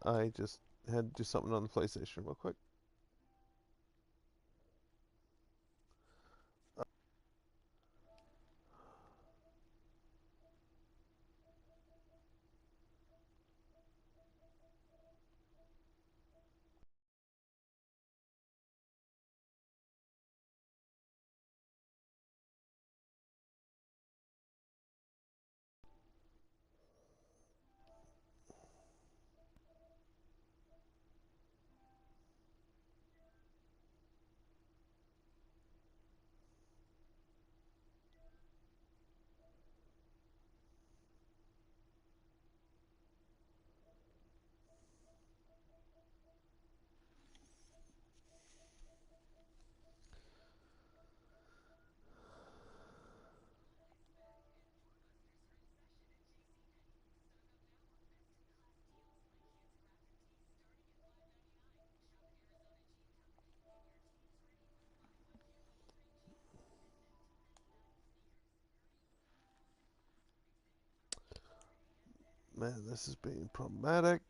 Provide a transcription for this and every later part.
I just had to do something on the PlayStation real quick. Man, this is being problematic.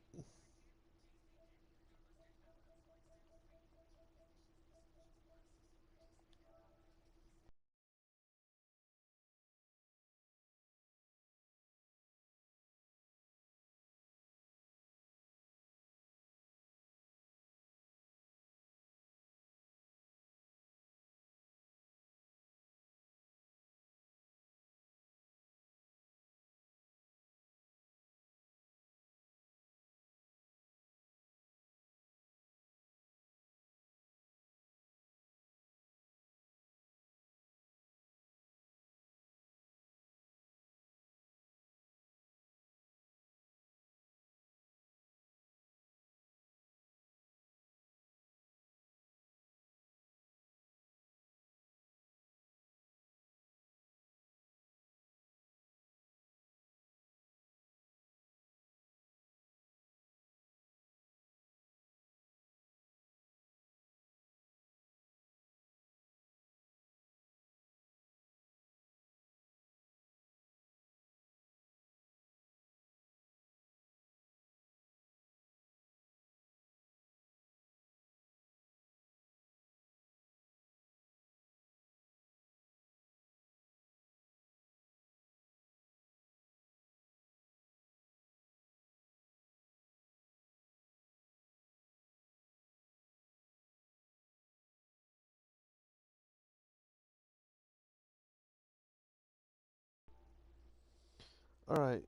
All right.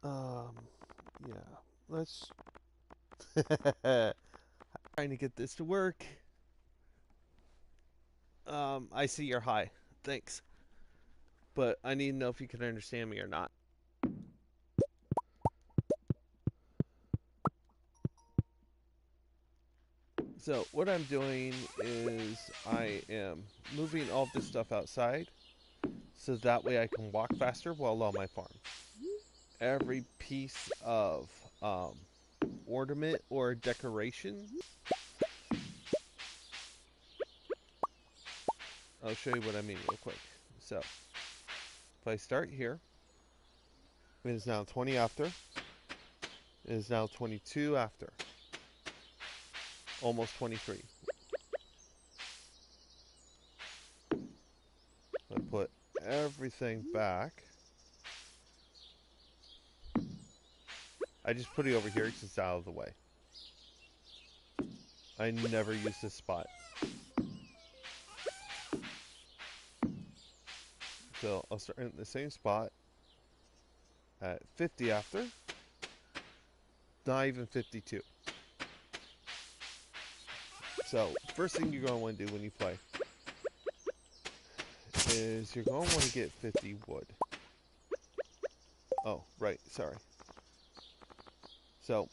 Um, yeah. Let's trying to get this to work. I see you're high. Thanks. But I need to know if you can understand me or not. So what I'm doing is I am moving all of this stuff outside so that way I can walk faster while on my farm. Every piece of ornament or decoration, I'll show you what I mean real quick. So if I start here, it is now 20 after. It is now 22 after. Almost 23. I put everything back. I just put it over here because it's out of the way. I never use this spot. So I'll start in the same spot at 50 after. Not even 52. So first thing you're going to want to do when you play is you're going to want to get 50 wood. Oh, right, sorry. So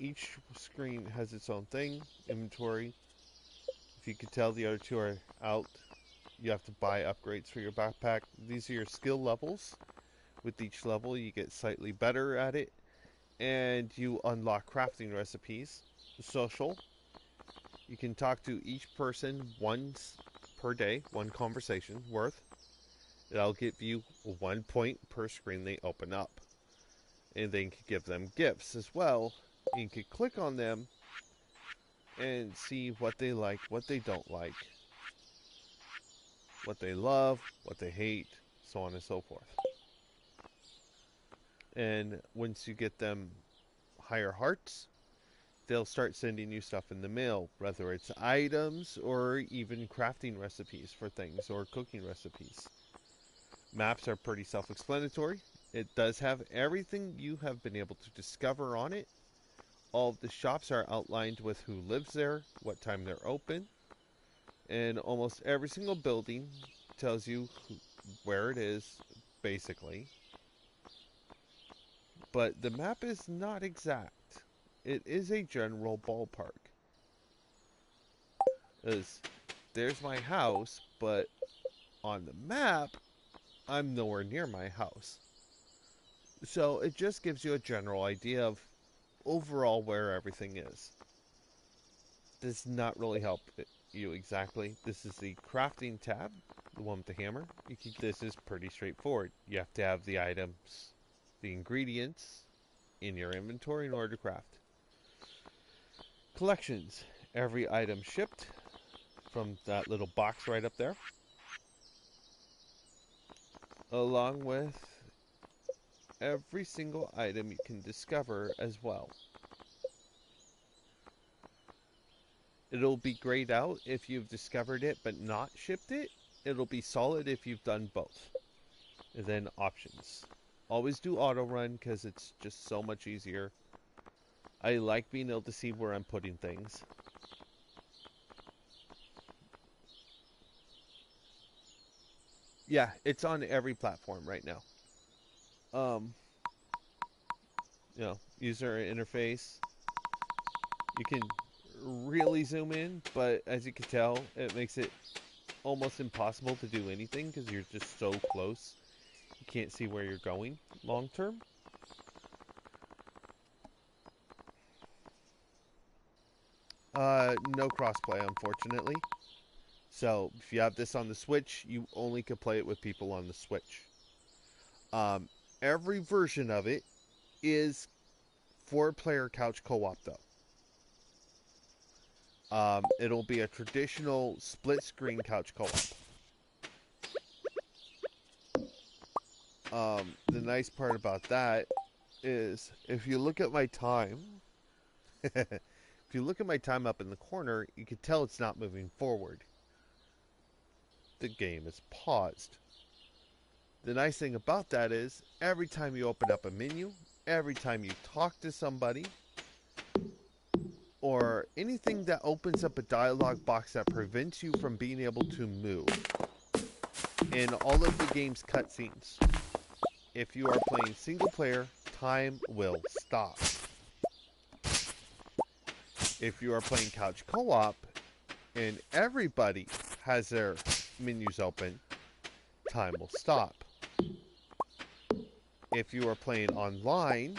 each screen has its own thing, inventory. If you could tell the other two are out, you have to buy upgrades for your backpack. These are your skill levels. With each level, you get slightly better at it, and you unlock crafting recipes. Social, you can talk to each person once per day, one conversation worth. That'll give you 1 point per screen they open up. And then you can give them gifts as well. And you can click on them and see what they like, what they don't like, what they love, what they hate, so on and so forth. And once you get them higher hearts, they'll start sending you stuff in the mail, whether it's items or even crafting recipes for things or cooking recipes. Maps are pretty self-explanatory. It does have everything you have been able to discover on it. All of the shops are outlined with who lives there, what time they're open, and almost every single building tells you where it is, basically. But the map is not exact. It is a general ballpark. There's my house, but on the map, I'm nowhere near my house. So it just gives you a general idea of overall where everything is. Does not really help you exactly. This is the crafting tab, the one with the hammer. This is pretty straightforward. You have to have the items, the ingredients in your inventory in order to craft. Collections. Every item shipped from that little box right up there, along with every single item you can discover as well. It'll be grayed out if you've discovered it but not shipped it. It'll be solid if you've done both. And then options. Always do auto run because it's just so much easier. I like being able to see where I'm putting things. Yeah, it's on every platform right now. User interface. You can really zoom in, but as you can tell, it makes it almost impossible to do anything because you're just so close. You can't see where you're going long term. No crossplay, unfortunately. So if you have this on the Switch, you only can play it with people on the Switch. Every version of it is 4-player couch co-op, though. It'll be a traditional split-screen couch co-op. The nice part about that is if you look at my time, if you look at my time up in the corner, you can tell it's not moving forward. The game is paused. The nice thing about that is every time you open up a menu, every time you talk to somebody, or anything that opens up a dialog box that prevents you from being able to move in all of the game's cutscenes, if you are playing single player, time will stop. If you are playing couch co-op and everybody has their menus open, time will stop. If you are playing online,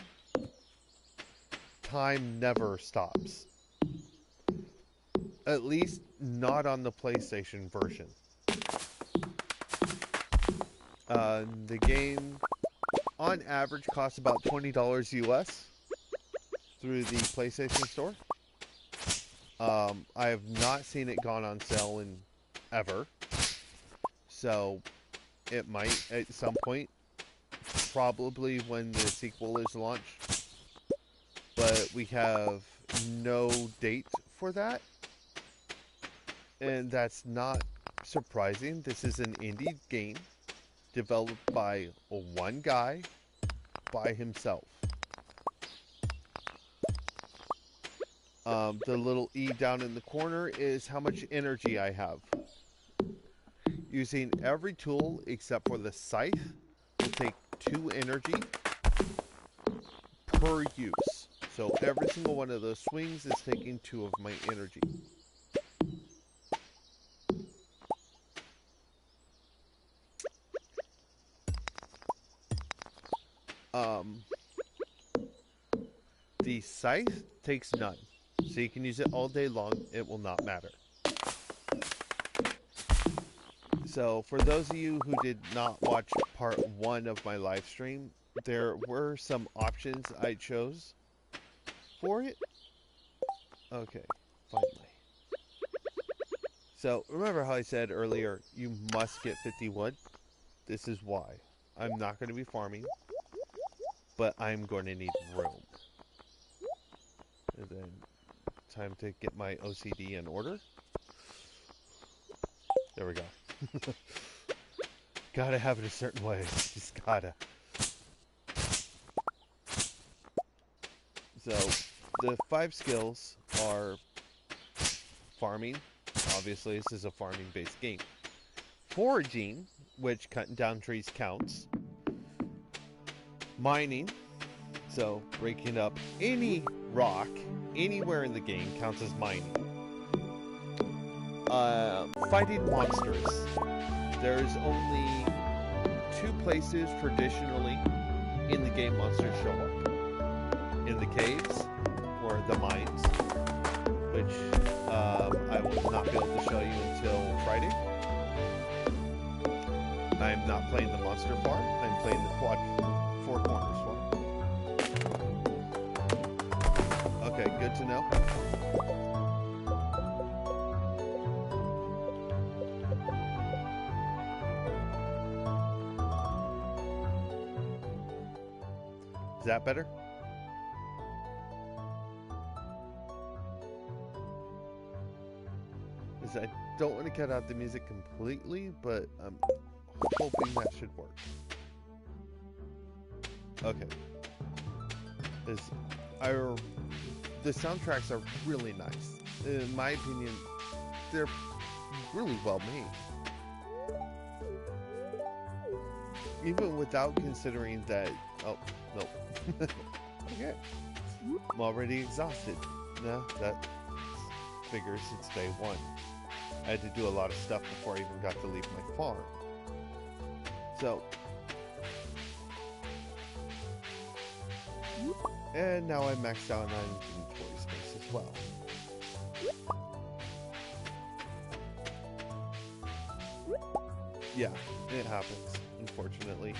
time never stops. At least not on the PlayStation version. The game, on average, costs about $20 US through the PlayStation Store. I have not seen it gone on sale in ever. So, it might at some point. Probably when the sequel is launched. But we have no date for that. And that's not surprising. This is an indie game developed by one guy by himself. The little E down in the corner is how much energy I have. Using every tool except for the scythe will take 2 energy per use. So every single one of those swings is taking 2 of my energy. The scythe takes none. So you can use it all day long. It will not matter. So for those of you who did not watch part 1 of my live stream, there were some options I chose for it. Okay, finally. So remember how I said earlier you must get 50 wood? This is why. I'm not going to be farming, but I'm going to need room. And then time to get my OCD in order. There we go. Gotta have it a certain way. Just gotta. So, the 5 skills are farming. Obviously, this is a farming-based game. Foraging, which cutting down trees counts. Mining, so breaking up any rock anywhere in the game counts as mining. Fighting monsters. There's only 2 places traditionally in the game monsters show up. In the caves, or the mines, which I will not be able to show you until Friday. I'm not playing the monster farm, I'm playing the Four Corners farm. Okay, good to know. Is that better? I don't want to cut out the music completely, but I'm hoping that should work. Okay. The soundtracks are really nice. In my opinion, they're really well made. Even without considering that... Oh, no. Okay. I'm already exhausted. No, that figures it's day 1. I had to do a lot of stuff before I even got to leave my farm. So, and now I'm maxed out on inventory space as well. Yeah, it happens, unfortunately.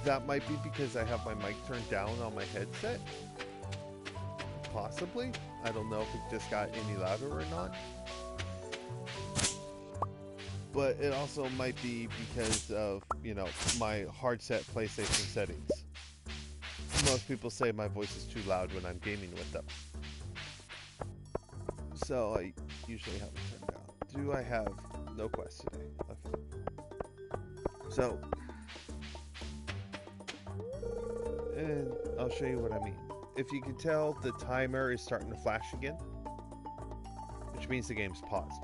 That might be because I have my mic turned down on my headset. Possibly. I don't know if it just got any louder or not. But it also might be because of, you know, my hard set PlayStation settings. Most people say my voice is too loud when I'm gaming with them. So I usually have it turned down. Do I have no quest today? Okay. So, and I'll show you what I mean. If you can tell, the timer is starting to flash again, which means the game's paused.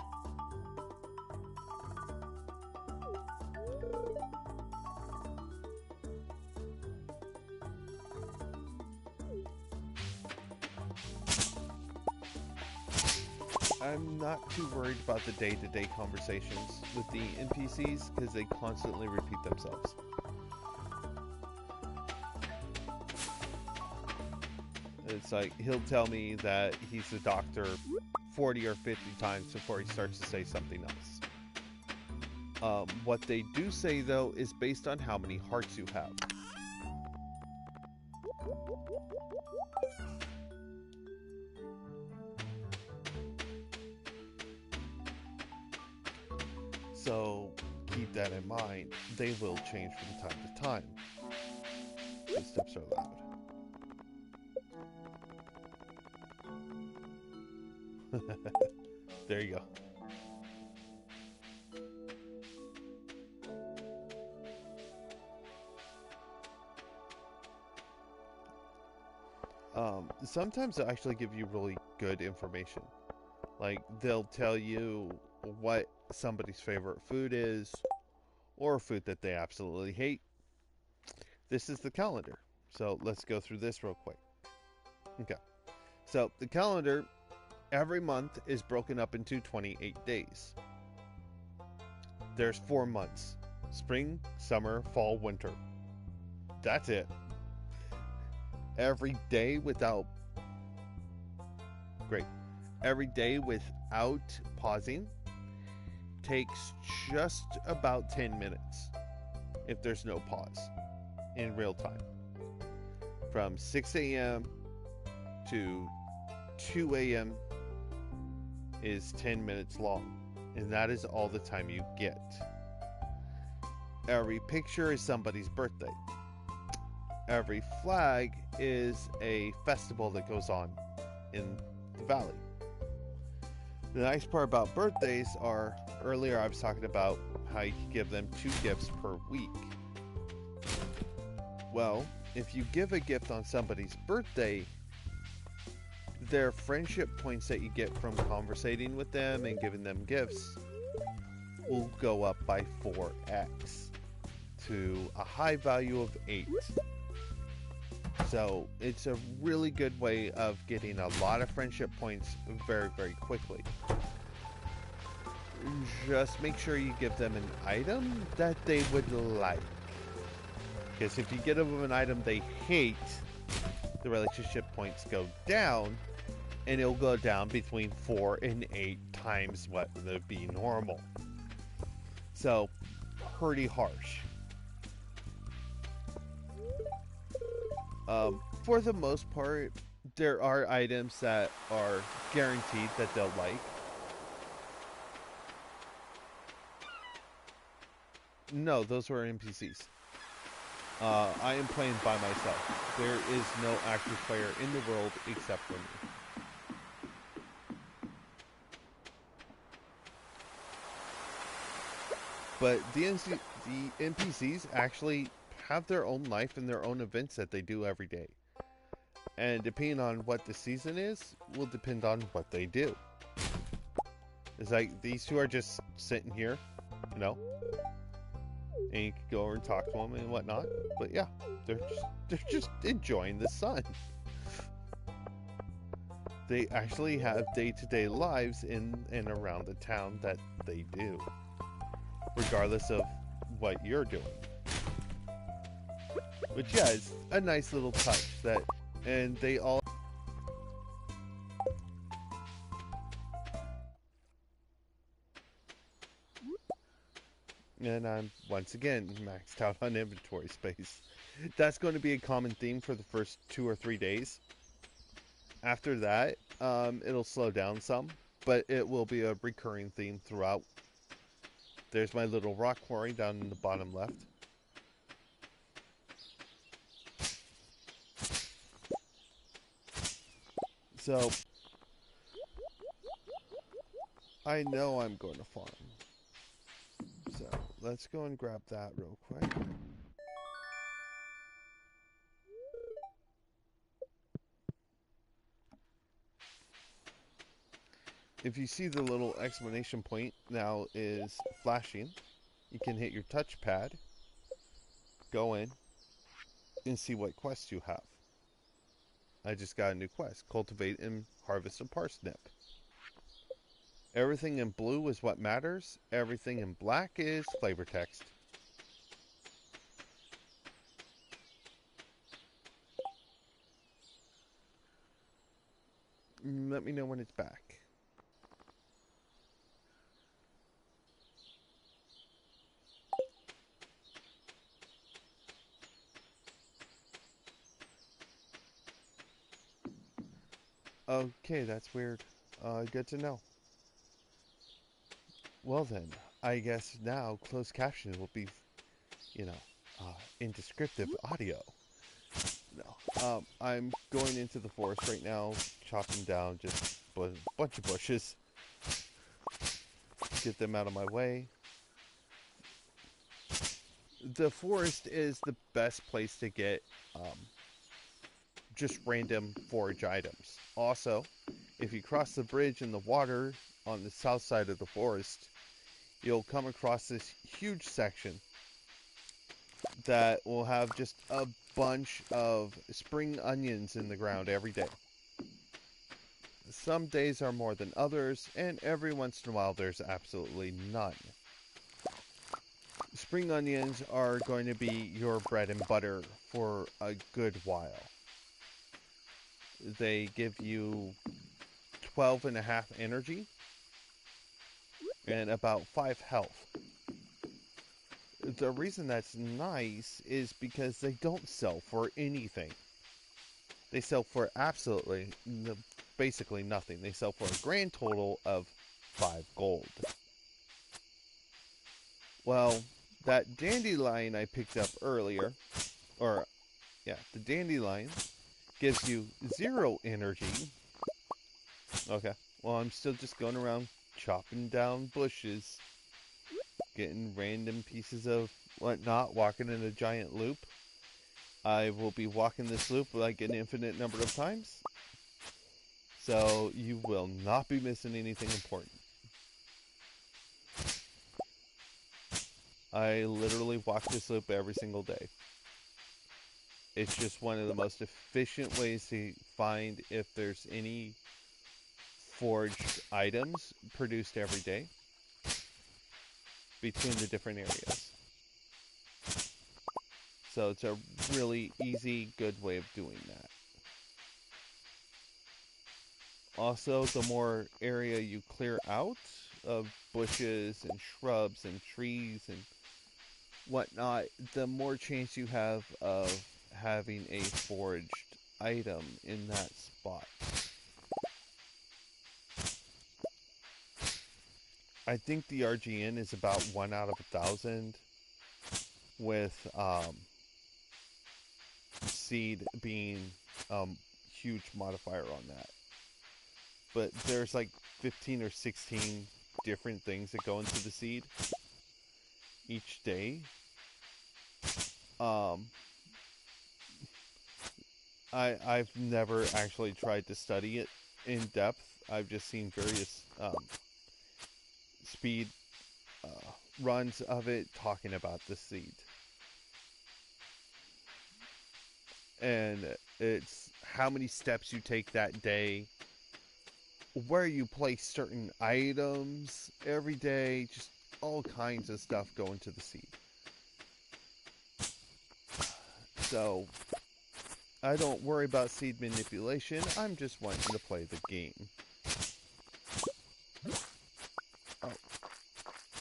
I'm not too worried about the day-to-day conversations with the NPCs because they constantly repeat themselves. It's like, he'll tell me that he's a doctor 40 or 50 times before he starts to say something else. What they do say, though, is based on how many hearts you have. So, keep that in mind. They will change from time to time. These steps are loud. There you go. Sometimes they'll actually give you really good information. Like, they'll tell you what somebody's favorite food is, or a food that they absolutely hate. This is the calendar. So let's go through this real quick. Okay. So the calendar, every month is broken up into 28 days. There's 4 months. Spring, summer, fall, winter. That's it. Every day without... Great. Every day without pausing takes just about 10 minutes if there's no pause. in real time. From 6 a.m. to 2 a.m. is 10 minutes long, and that is all the time you get. Every picture is somebody's birthday. Every flag is a festival that goes on in the valley. The nice part about birthdays are, earlier I was talking about how you can give them 2 gifts per week. Well, if you give a gift on somebody's birthday, their friendship points that you get from conversating with them and giving them gifts will go up by 4x to a high value of 8. So it's a really good way of getting a lot of friendship points very, very quickly. Just make sure you give them an item that they would like. Because if you give them an item they hate, the relationship points go down, and it'll go down between 4 and 8 times what would be normal. So, pretty harsh. For the most part, there are items that are guaranteed that they'll like. No, those were NPCs. I am playing by myself. There is no active player in the world except for me. But the NPCs actually have their own life and their own events that they do every day. And depending on what the season is, will depend on what they do. It's like, these two are just sitting here, you know, and you can go over and talk to them and whatnot. But yeah, they're just enjoying the sun. They actually have day-to-day lives in and around the town that they do, regardless of what you're doing. But yeah, it's a nice little touch that, and they all. And I'm once again maxed out on inventory space. That's going to be a common theme for the first 2 or 3 days. After that, it'll slow down some, but it will be a recurring theme throughout. There's my little rock quarry down in the bottom left. So, I know I'm going to farm. So, let's go and grab that real quick. If you see the little exclamation point now is flashing, you can hit your touchpad, go in, and see what quests you have. I just got a new quest, cultivate and harvest a parsnip. Everything in blue is what matters, everything in black is flavor text. Let me know when it's back. Okay, that's weird. Good to know. Well then, I guess now closed captioning will be, you know, in descriptive audio. No, I'm going into the forest right now, chopping down just a bunch of bushes. Get them out of my way. The forest is the best place to get just random forage items. Also, if you cross the bridge in the water on the south side of the forest, you'll come across this huge section that will have just a bunch of spring onions in the ground every day. Some days are more than others, and every once in a while there's absolutely none. Spring onions are going to be your bread and butter for a good while. They give you 12.5 energy and about 5 health. the reason that's nice is because they don't sell for anything. They sell for basically nothing. They sell for a grand total of 5 gold. Well, that dandelion I picked up earlier, or yeah, the dandelion gives you 0 energy. Okay, well, I'm still just going around chopping down bushes, getting random pieces of whatnot, walking in a giant loop. I will be walking this loop like an infinite number of times, so you will not be missing anything important. I literally walk this loop every single day. It's just one of the most efficient ways to find if there's any forged items produced every day between the different areas. So it's a really easy, good way of doing that. Also, the more area you clear out of bushes and shrubs and trees and whatnot, the more chance you have of having a forged item in that spot. I think the RGN is about 1 out of 1,000, with seed being huge modifier on that. But there's like 15 or 16 different things that go into the seed each day. I've never actually tried to study it in depth. I've just seen various speed runs of it talking about the seed. And it's how many steps you take that day, where you place certain items every day, just all kinds of stuff go into the seed. So I don't worry about seed manipulation. I'm just wanting to play the game. Oh,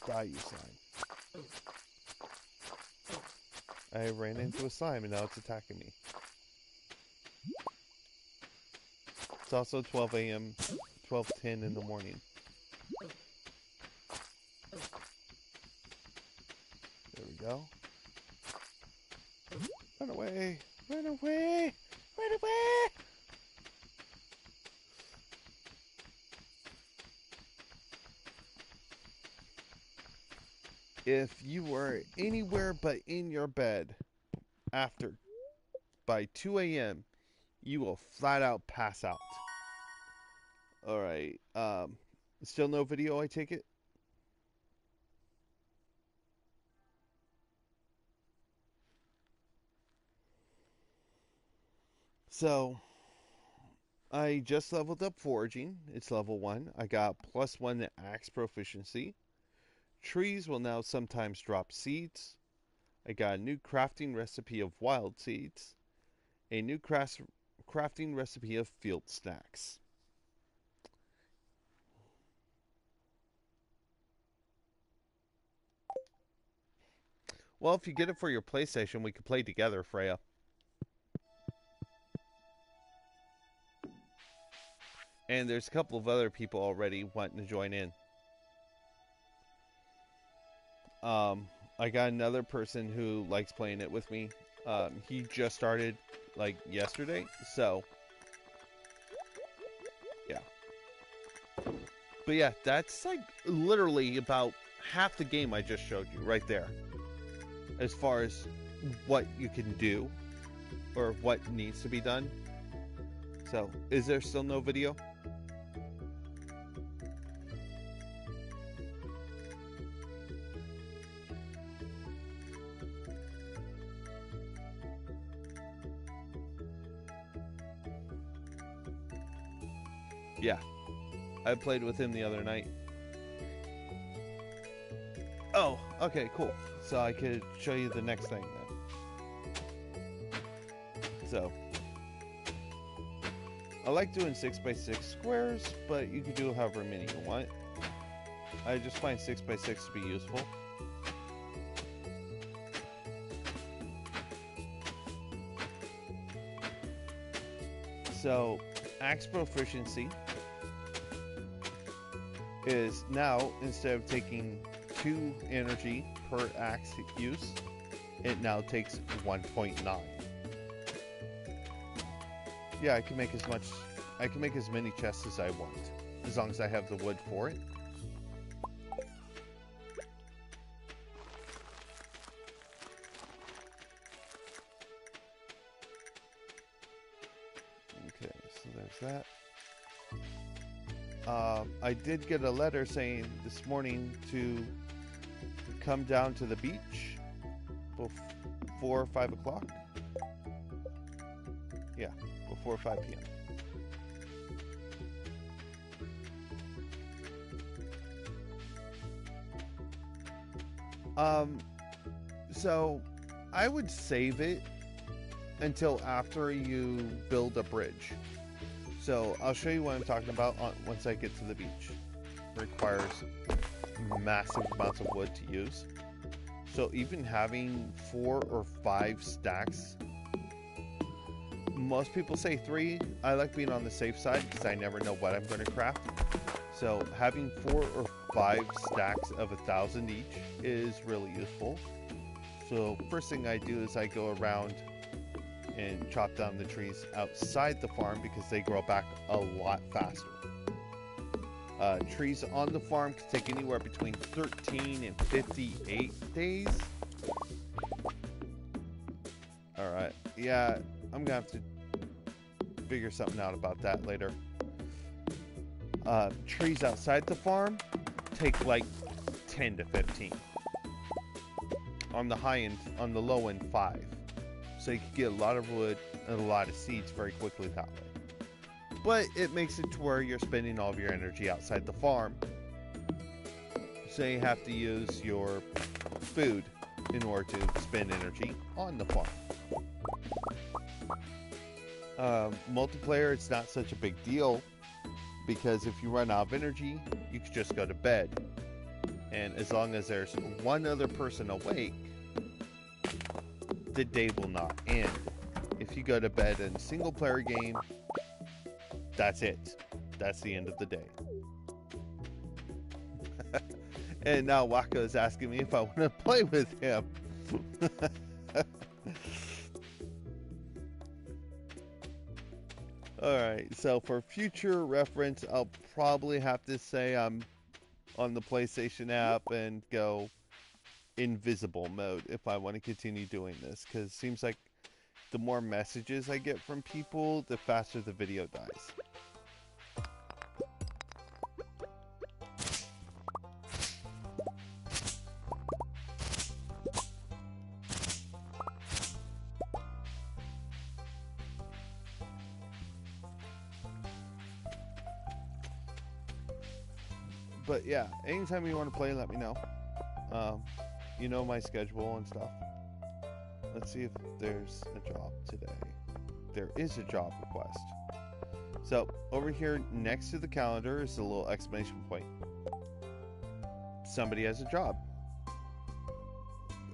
die, you slime. I ran into a slime and now it's attacking me. It's also 12 a.m., 12:10 in the morning. There we go. Run away! Run away! Run away! If you were anywhere but in your bed by 2 a.m., you will flat out pass out. Alright, still no video, I take it? So, I just leveled up foraging. It's level 1. I got +1 axe proficiency. Trees will now sometimes drop seeds. I got a new crafting recipe of wild seeds. A new crafting recipe of field snacks. Well, if you get it for your PlayStation, we could play together, Freya. And there's a couple of other people already wanting to join in. I got another person who likes playing it with me. He just started like yesterday, so yeah. But yeah, that's like literally about half the game I just showed you right there. As far as what you can do or what needs to be done. So, is there still no video? Yeah. I played with him the other night. Oh, okay, cool. So I could show you the next thing then. So, I like doing 6x6 squares, but you can do however many you want. I just find 6x6 to be useful. So, axe proficiency is now, instead of taking 2 energy per axe use, it now takes 1.9. Yeah, I can make as many chests as I want, as long as I have the wood for it. Okay, so there's that. I did get a letter saying this morning to come down to the beach before 5 o'clock. Yeah, before 5 p.m. So I would save it until after you build a bridge. So I'll show you what I'm talking about once I get to the beach. It requires massive amounts of wood to use. So even having 4 or 5 stacks, most people say 3. I like being on the safe side because I never know what I'm going to craft. So having 4 or 5 stacks of 1,000 each is really useful. So first thing I do is I go around and chop down the trees outside the farm because they grow back a lot faster. Trees on the farm can take anywhere between 13 and 58 days. Alright, yeah, I'm gonna have to figure something out about that later. Trees outside the farm take like 10 to 15. On the high end, on the low end, 5. So you can get a lot of wood and a lot of seeds very quickly that way. But it makes it to where you're spending all of your energy outside the farm. So you have to use your food in order to spend energy on the farm. Multiplayer, it's not such a big deal because if you run out of energy, you can just go to bed. And as long as there's one other person awake, the day will not end. If you go to bed in a single player game, that's it. That's the end of the day. And now Waka is asking me if I want to play with him. Alright, so for future reference, I'll probably have to say I'm on the PlayStation app and go invisible mode if I want to continue doing this, because it seems like the more messages I get from people, the faster the video dies. But yeah, anytime you want to play, let me know. You know my schedule and stuff. Let's see if there's a job today. There is a job request. So over here next to the calendar is a little exclamation point. Somebody has a job.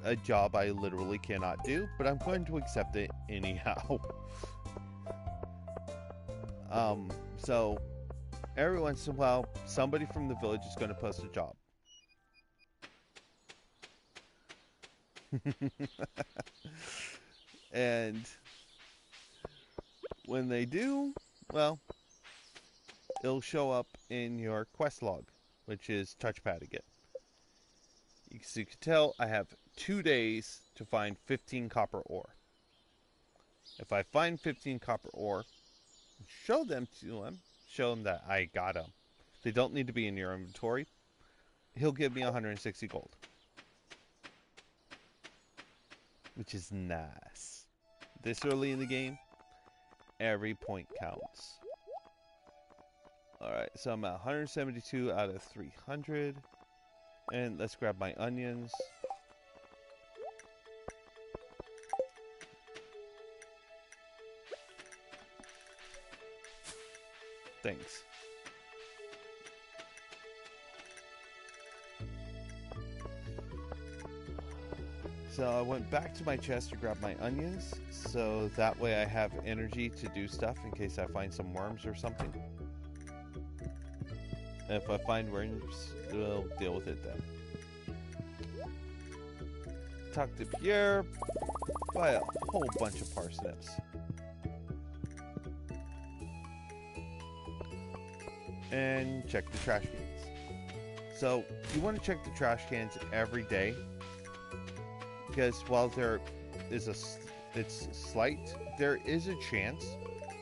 A job I literally cannot do, but I'm going to accept it anyhow. So every once in a while, somebody from the village is going to post a job. And when they do, well, it'll show up in your quest log, which is touchpad again. So you can tell I have 2 days to find 15 copper ore. If I find 15 copper ore, show them to him. Show them that I got them. They don't need to be in your inventory. He'll give me 160 gold. Which is nice. This early in the game, every point counts. Alright, so I'm at 172 out of 300. And let's grab my onions. Thanks. So I went back to my chest to grab my onions, so that way I have energy to do stuff in case I find some worms or something. If I find worms, we'll deal with it then. Talk to Pierre, buy a whole bunch of parsnips. And check the trash cans. So you want to check the trash cans every day, because while there is it's slight, there is a chance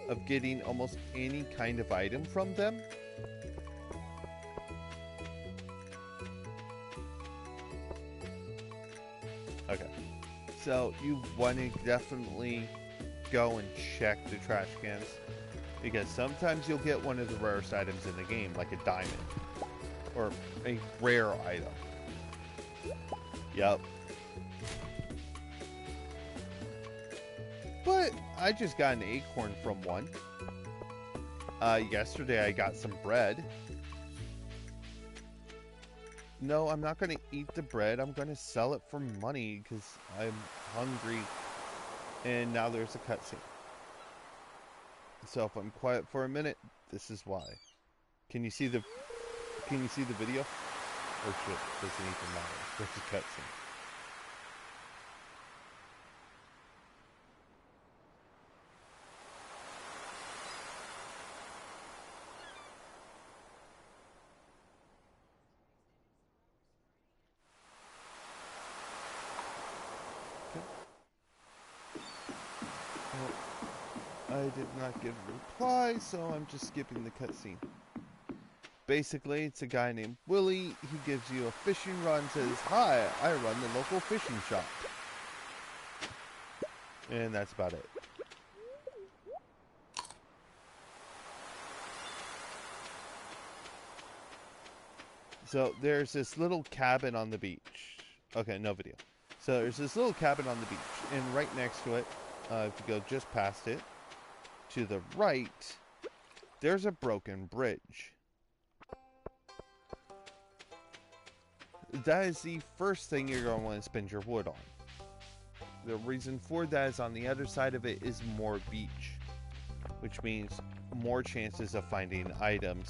of getting almost any kind of item from them. Okay, so you want to definitely go and check the trash cans, because sometimes you'll get one of the rarest items in the game, like a diamond, or a rare item. Yep. But I just got an acorn from one. Yesterday I got some bread. No, I'm not going to eat the bread. I'm going to sell it for money because I'm hungry. And now there's a cutscene. So if I'm quiet for a minute, this is why. Can you see the video? Or does it even matter? There's a cutscene. I did not get a reply, so I'm just skipping the cutscene. Basically, it's a guy named Willie. He gives you a fishing rod and says, "Hi, I run the local fishing shop." And that's about it. So there's this little cabin on the beach. Okay, no video. So there's this little cabin on the beach, and right next to it, if you go just past it, to the right, there's a broken bridge. That is the first thing you're going to want to spend your wood on. The reason for that is on the other side of it is more beach, which means more chances of finding items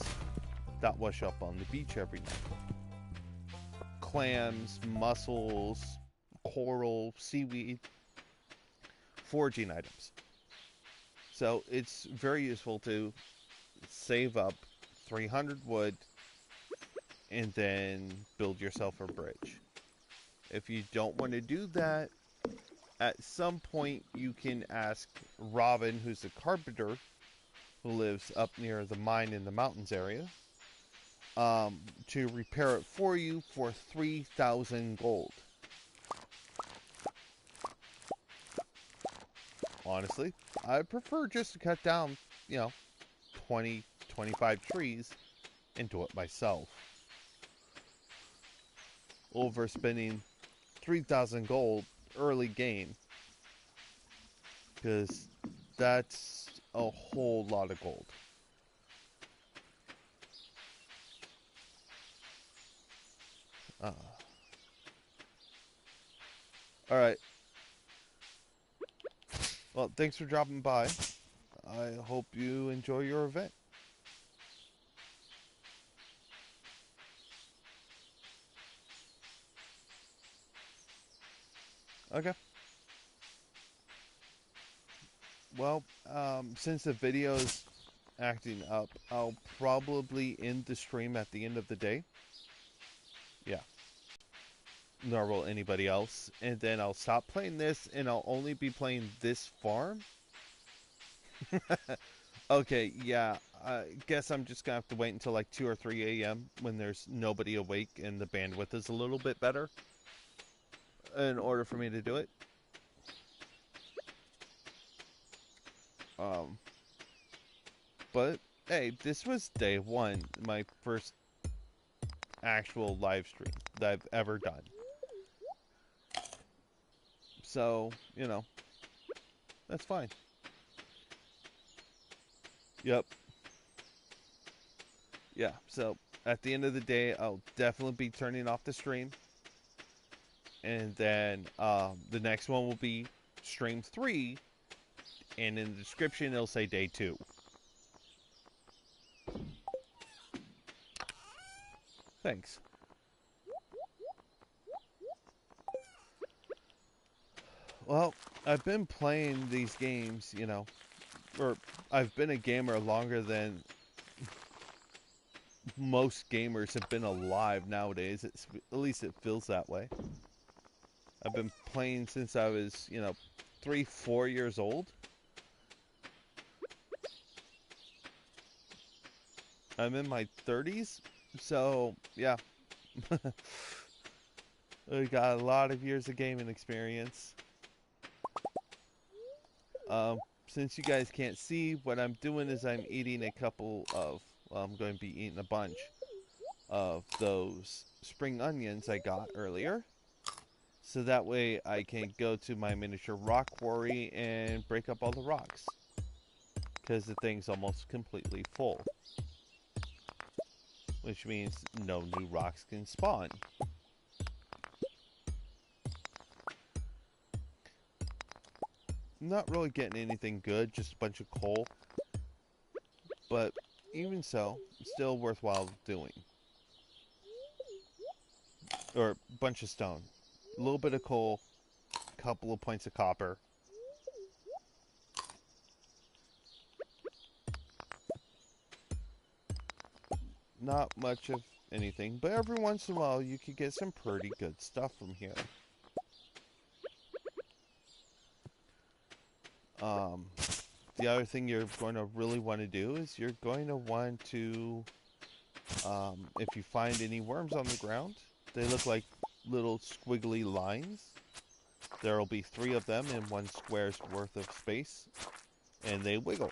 that wash up on the beach every night. Clams, mussels, coral, seaweed, foraging items. So it's very useful to save up 300 wood and then build yourself a bridge. If you don't want to do that, at some point you can ask Robin, who's a carpenter who lives up near the mine in the mountains area, to repair it for you for 3,000 gold. Honestly, I prefer just to cut down, 20, 25 trees and do it myself, over spending 3,000 gold early game, because that's a whole lot of gold. Alright. Well, thanks for dropping by. I hope you enjoy your event. Okay. Well, since the video's acting up, I'll probably end the stream at the end of the day. Yeah. Nor will anybody else. And then I'll stop playing this, and I'll only be playing this farm. Okay, yeah. I guess I'm just gonna have to wait until like 2 or 3 a.m. when there's nobody awake and the bandwidth is a little bit better in order for me to do it. But hey, this was day one, my first actual live stream that I've ever done. So, that's fine. Yep. Yeah, so at the end of the day, I'll definitely be turning off the stream. and then the next one will be stream 3, and in the description it'll say day 2. Thanks. Well, I've been playing these games, you know, or I've been a gamer longer than most gamers have been alive nowadays. At least it feels that way. I've been playing since I was, you know, 3, 4 years old. I'm in my 30s, so yeah. I got a lot of years of gaming experience. Since you guys can't see, what I'm doing is I'm eating a couple of, well, I'm going to be eating a bunch of those spring onions I got earlier. So that way I can go to my miniature rock quarry and break up all the rocks. Because the thing's almost completely full. Which means no new rocks can spawn. I'm not really getting anything good, just a bunch of coal. But even so, still worthwhile doing. Or a bunch of stone. A little bit of coal, a couple of points of copper. Not much of anything, but every once in a while you could get some pretty good stuff from here. The other thing you're going to really want to do is you're going to want to, if you find any worms on the ground, they look like little squiggly lines. There will be 3 of them in 1 square's worth of space, and they wiggle.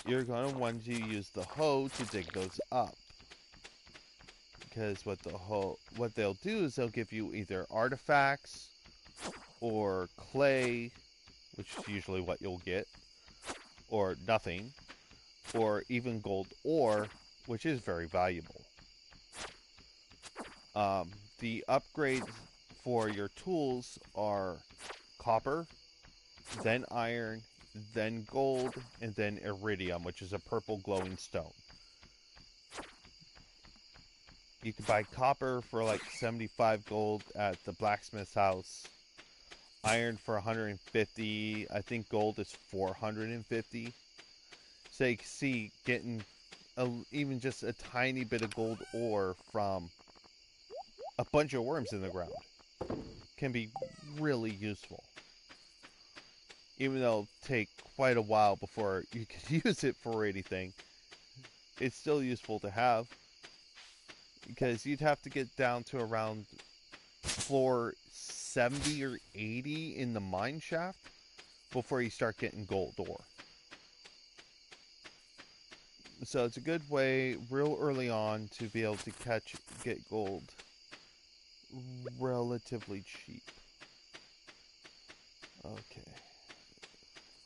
You're going to want to use the hoe to dig those up. Because what they'll do is they'll give you either artifacts or clay, which is usually what you'll get, or nothing, or even gold ore, which is very valuable. The upgrades for your tools are copper, then iron, then gold, and then iridium, which is a purple glowing stone. You can buy copper for like 75 gold at the blacksmith's house. Iron for 150. I think gold is 450. So you can see getting even just a tiny bit of gold ore from a bunch of worms in the ground can be really useful. Even though it'll take quite a while before you can use it for anything, it's still useful to have. Because you'd have to get down to around floor 70 or 80 in the mine shaft before you start getting gold ore. So it's a good way real early on to be able to get gold relatively cheap. Okay.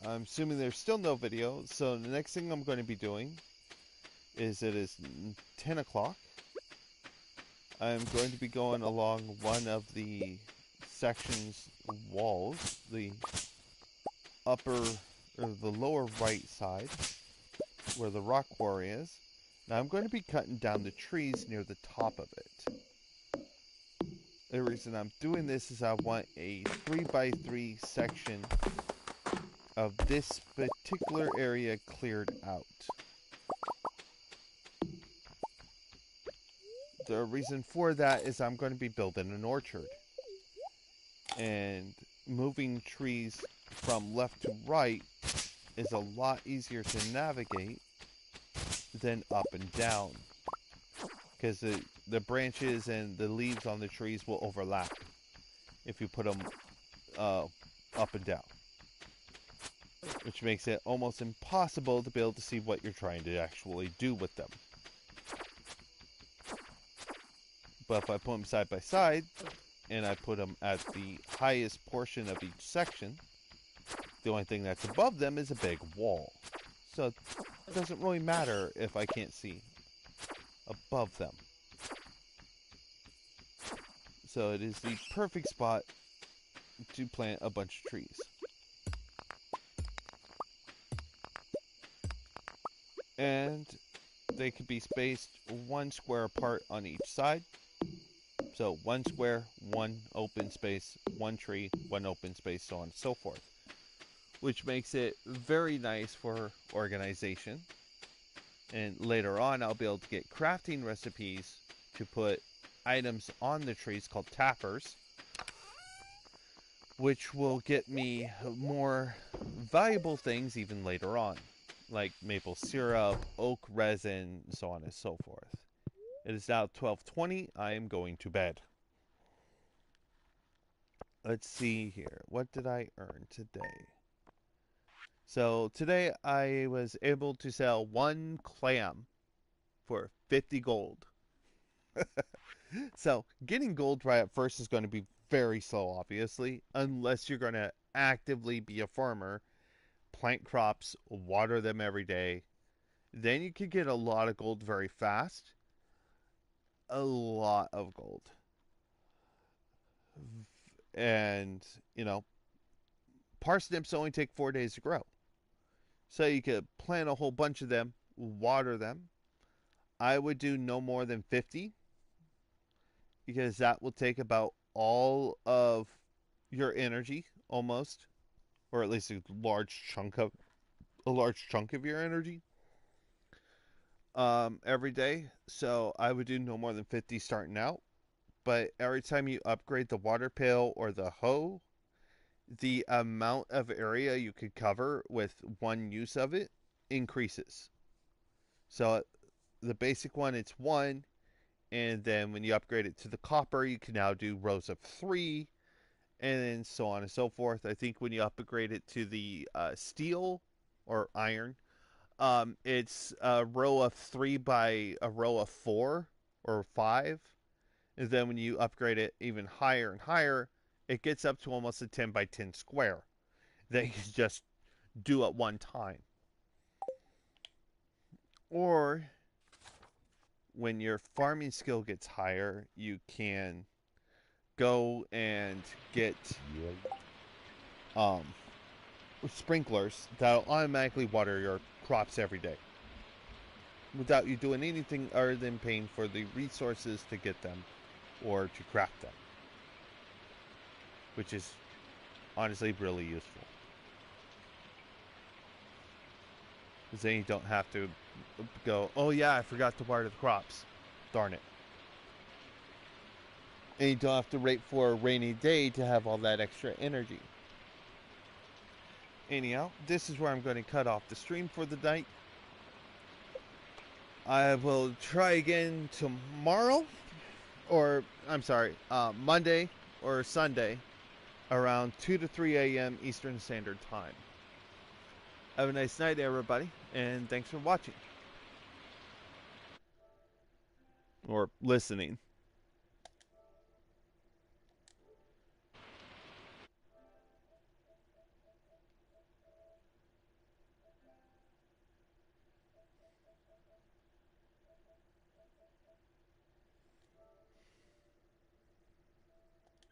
I'm assuming there's still no video, so the next thing I'm going to be doing is it is 10 o'clock. I'm going to be going along one of the section's walls, the upper, or the lower right side, where the rock quarry is. Now I'm going to be cutting down the trees near the top of it. The reason I'm doing this is I want a 3x3 section of this particular area cleared out. The reason for that is I'm going to be building an orchard. And moving trees from left to right is a lot easier to navigate than up and down. Because the branches and the leaves on the trees will overlap if you put them up and down. Which makes it almost impossible to be able to see what you're trying to actually do with them. But if I put them side by side, and I put them at the highest portion of each section, the only thing that's above them is a big wall. So it doesn't really matter if I can't see above them. So it is the perfect spot to plant a bunch of trees. And they could be spaced 1 square apart on each side. So 1 square, 1 open space, 1 tree, 1 open space, so on and so forth. Which makes it very nice for organization. And later on, I'll be able to get crafting recipes to put items on the trees called tappers, which will get me more valuable things even later on, like maple syrup, oak resin, so on and so forth. It is now 12:20. I am going to bed. Let's see here. What did I earn today? So today I was able to sell 1 clam for 50 gold. So getting gold right at first is going to be very slow, obviously, unless you're going to actively be a farmer, plant crops, water them every day. Then you could get a lot of gold very fast. A lot of gold. And, you know, parsnips only take 4 days to grow. So you could plant a whole bunch of them, water them. I would do no more than 50 because that will take about all of your energy almost, or at least a large chunk of your energy every day. So I would do no more than 50 starting out. But every time you upgrade the water pail or the hoe, the amount of area you could cover with one use of it increases. So the basic one, it's one, and then when you upgrade it to the copper, you can now do rows of three, and then so on and so forth. I think when you upgrade it to the steel or iron, it's a row of three by a row of four or five. And then when you upgrade it even higher and higher, it gets up to almost a 10 by 10 square that you can just do at one time. Or when your farming skill gets higher, you can go and get um, sprinklers that'll automatically water your crops every day without you doing anything other than paying for the resources to get them or to craft them, which is honestly really useful. Because then you don't have to go, oh yeah, I forgot to water the crops. Darn it. And you don't have to wait for a rainy day to have all that extra energy. Anyhow, this is where I'm going to cut off the stream for the night. I will try again tomorrow, or I'm sorry, Monday or Sunday around 2 to 3 a.m. Eastern Standard Time. Have a nice night, everybody, and thanks for watching. Or listening.